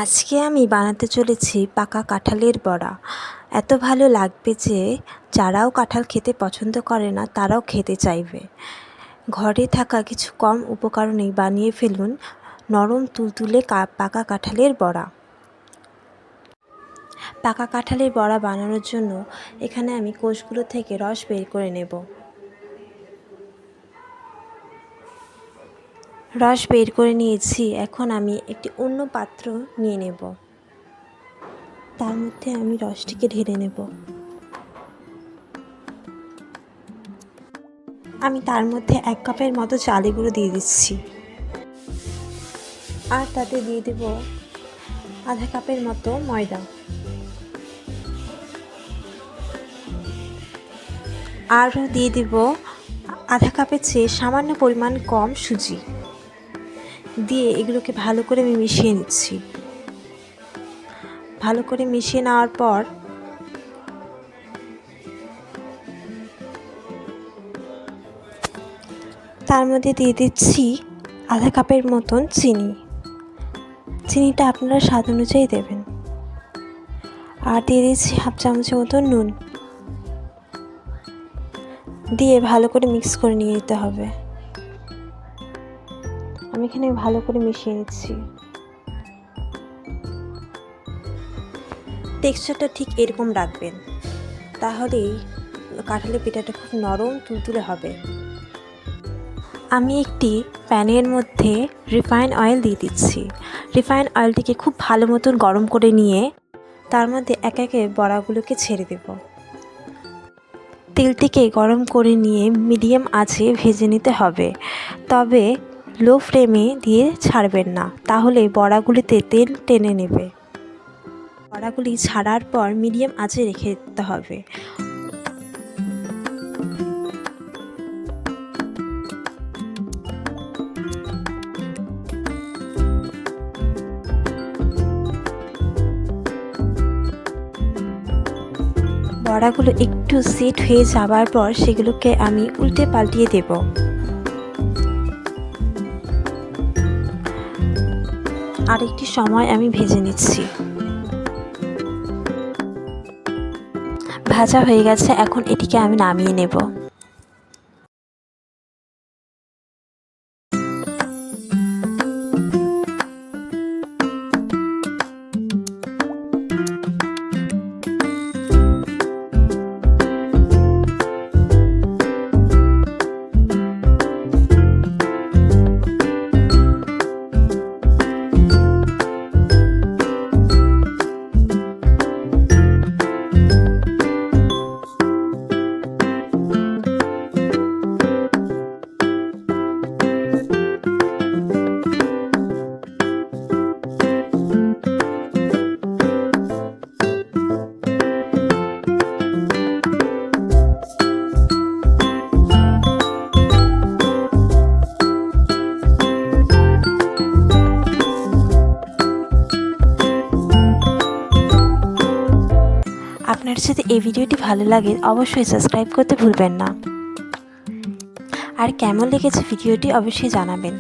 আজকে আমি বানাতে চলেছি পাকা কাঁঠালের বড়া। এত ভালো লাগবে যে যারাও কাঁঠাল খেতে পছন্দ করে না তারাও খেতে চাইবে। ঘরে থাকা কিছু কম উপকরণেই বানিয়ে ফেলুন নরম তুলতুলে পাকা কাঁঠালের বড়া। পাকা কাঁঠালের বড়া বানানোর জন্য এখানে আমি কোষগুলো থেকে রস বের করে নেব। রস বের করে নিয়েছি। এখন আমি একটি অন্য পাত্র নিয়ে নেব। তার মধ্যে আমি রসটিকে ঢেলে নেব। আমি তার মধ্যে 1 কাপের মতো চালের গুঁড়ো দিয়ে দিচ্ছি, আর তাতে দিয়ে দেব আধা কাপের মতো ময়দা, আরও দিয়ে দেব আধা কাপের চেয়ে সামান্য পরিমাণ কম সুজি। দিয়ে এগুলোকে ভালো করে আমি মিশিয়ে নিচ্ছি। ভালো করে মিশিয়ে নেওয়ার পর তার মধ্যে দিয়ে দিচ্ছি আধা কাপের মতন চিনি। চিনিটা আপনারা স্বাদ অনুযায়ী দেবেন। আর দিয়ে দিচ্ছি হাফ চামচের মতো নুন। দিয়ে ভালো করে মিক্স করে নিয়ে নিতে হবে। আমি এখানে ভালো করে মিশিয়ে নিচ্ছি। টেক্সচারটা ঠিক এরকম রাখবেন, তাহলেই কাঁঠালের পিঠাটা খুব নরম তুলতুলে হবে। আমি একটি প্যানের মধ্যে রিফাইন অয়েল দিয়ে দিচ্ছি। রিফাইন অয়েলটিকে খুব ভালো মতন গরম করে নিয়ে তার মধ্যে একে একে বড়াগুলোকে ছেড়ে দেব। তেলটিকে গরম করে নিয়ে মিডিয়াম আঁচে ভেজে নিতে হবে, তবে লো ফ্লেমে দিয়ে ছাড়বেন না, তাহলে বড়াগুলিতে তেল টেনে নেবে। বড়াগুলি ছাড়ার পর মিডিয়াম আঁচে রেখে দিতে হবে। বড়াগুলো একটু সেট হয়ে যাবার পর সেগুলোকে আমি উল্টে পাল্টিয়ে দেব। আরেকটি সময় আমি ভেজে নিচ্ছি। ভাজা হয়ে গেছে, এখন এটিকে আমি নামিয়ে নেব। আপনার যদি এই ভিডিওটি ভালো লাগে অবশ্যই সাবস্ক্রাইব করতে ভুলবেন না। আর কেমন লেগেছে ভিডিওটি অবশ্যই জানাবেন।